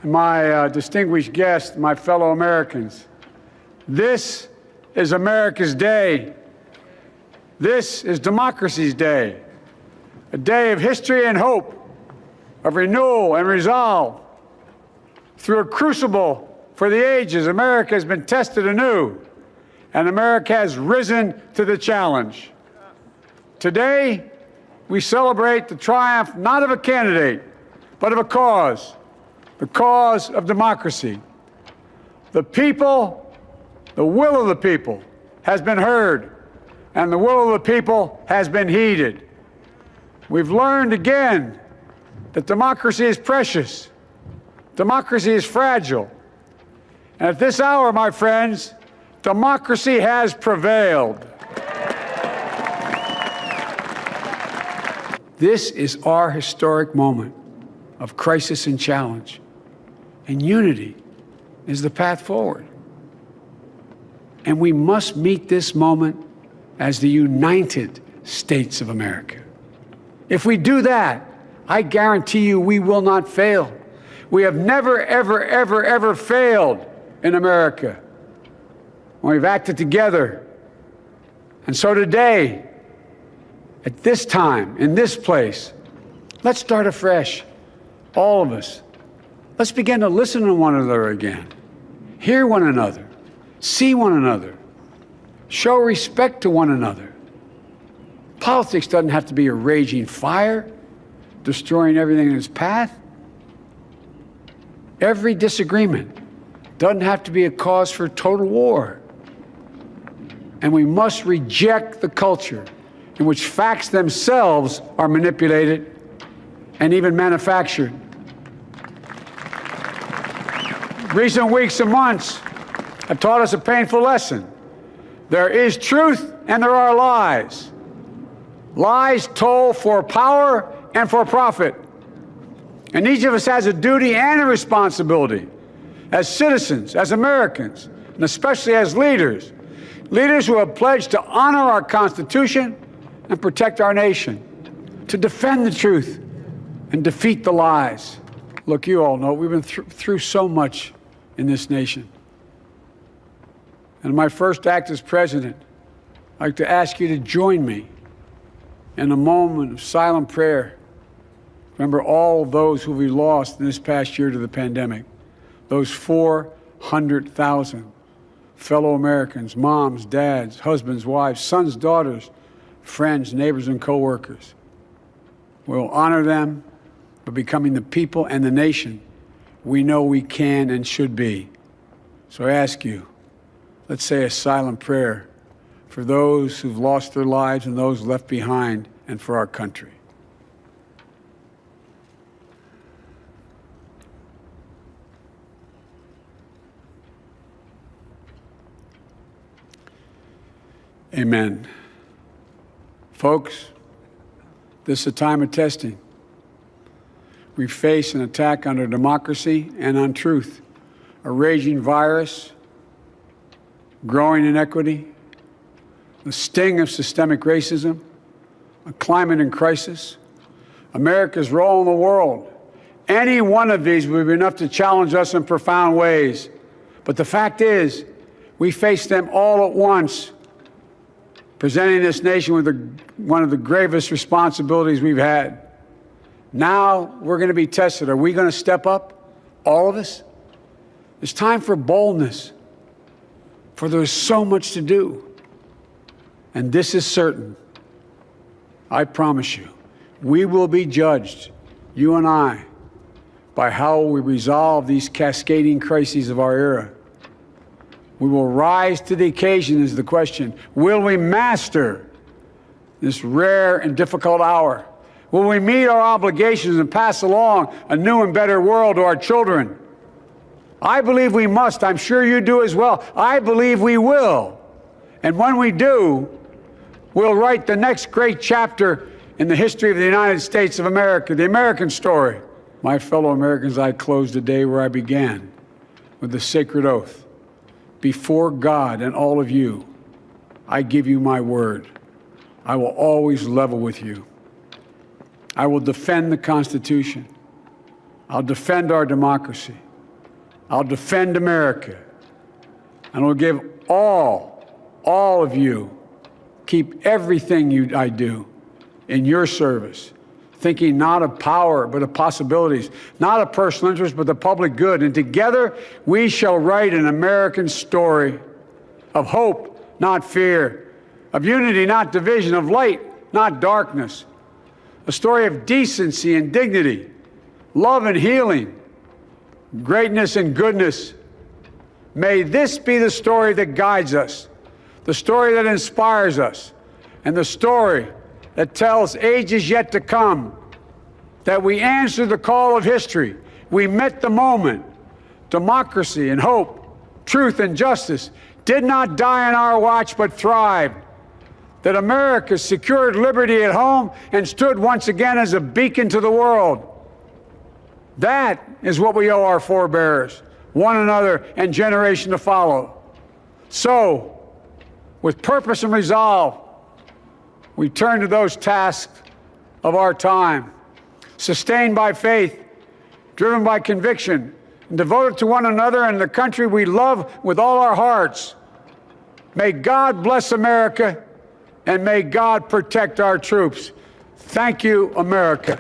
my distinguished guests, my fellow Americans, this is America's day. This is democracy's day, a day of history and hope, of renewal and resolve. Through a crucible for the ages, America has been tested anew, and America has risen to the challenge. Today, we celebrate the triumph not of a candidate, but of a cause, the cause of democracy. The people, the will of the people has been heard, and the will of the people has been heeded. We've learned again that democracy is precious, democracy is fragile, and at this hour, my friends, democracy has prevailed. This is our historic moment of crisis and challenge, and unity is the path forward. And we must meet this moment as the United States of America. If we do that, I guarantee you we will not fail. We have never, ever, ever, ever failed in America when we've acted together. And so today, at this time, in this place, let's start afresh, all of us. Let's begin to listen to one another again, hear one another, see one another, show respect to one another. Politics doesn't have to be a raging fire, destroying everything in its path. Every disagreement doesn't have to be a cause for total war. And we must reject the culture in which facts themselves are manipulated and even manufactured. Recent weeks and months have taught us a painful lesson. There is truth and there are lies. Lies told for power and for profit. And each of us has a duty and a responsibility as citizens, as Americans, and especially as leaders who have pledged to honor our Constitution and protect our nation, to defend the truth and defeat the lies. Look, you all know we've been through so much in this nation. And in my first act as president, I'd like to ask you to join me in a moment of silent prayer. Remember all of those who we lost in this past year to the pandemic, those 400,000 fellow Americans, moms, dads, husbands, wives, sons, daughters, friends, neighbors, and coworkers. We'll honor them by becoming the people and the nation we know we can and should be. So I ask you, let's say a silent prayer for those who've lost their lives and those left behind, and for our country. Amen. Folks, this is a time of testing. We face an attack on our democracy and on truth, a raging virus, growing inequity, the sting of systemic racism, a climate in crisis, America's role in the world. Any one of these would be enough to challenge us in profound ways. But the fact is, we face them all at once, presenting this nation with one of the gravest responsibilities we've had. Now we're going to be tested. Are we going to step up, all of us? It's time for boldness, for there's so much to do. And this is certain. I promise you, we will be judged, you and I, by how we resolve these cascading crises of our era. We will rise to the occasion is the question. Will we master this rare and difficult hour? Will we meet our obligations and pass along a new and better world to our children? I believe we must. I'm sure you do as well. I believe we will. And when we do, we'll write the next great chapter in the history of the United States of America, the American story. My fellow Americans, I close the day where I began, with the sacred oath. Before God and all of you, I give you my word. I will always level with you. I will defend the Constitution. I'll defend our democracy. I'll defend America. And I'll give all of you, keep everything I do in your service, thinking not of power, but of possibilities, not of personal interest, but the public good. And together we shall write an American story of hope, not fear, of unity, not division, of light, not darkness, a story of decency and dignity, love and healing, greatness and goodness. May this be the story that guides us, the story that inspires us, and the story that tells ages yet to come that we answered the call of history. We met the moment. Democracy and hope, truth and justice did not die on our watch but thrived. That America secured liberty at home and stood once again as a beacon to the world. That is what we owe our forebears, one another, and generation to follow. So, with purpose and resolve, we turn to those tasks of our time, sustained by faith, driven by conviction, and devoted to one another and the country we love with all our hearts. May God bless America, and may God protect our troops. Thank you, America.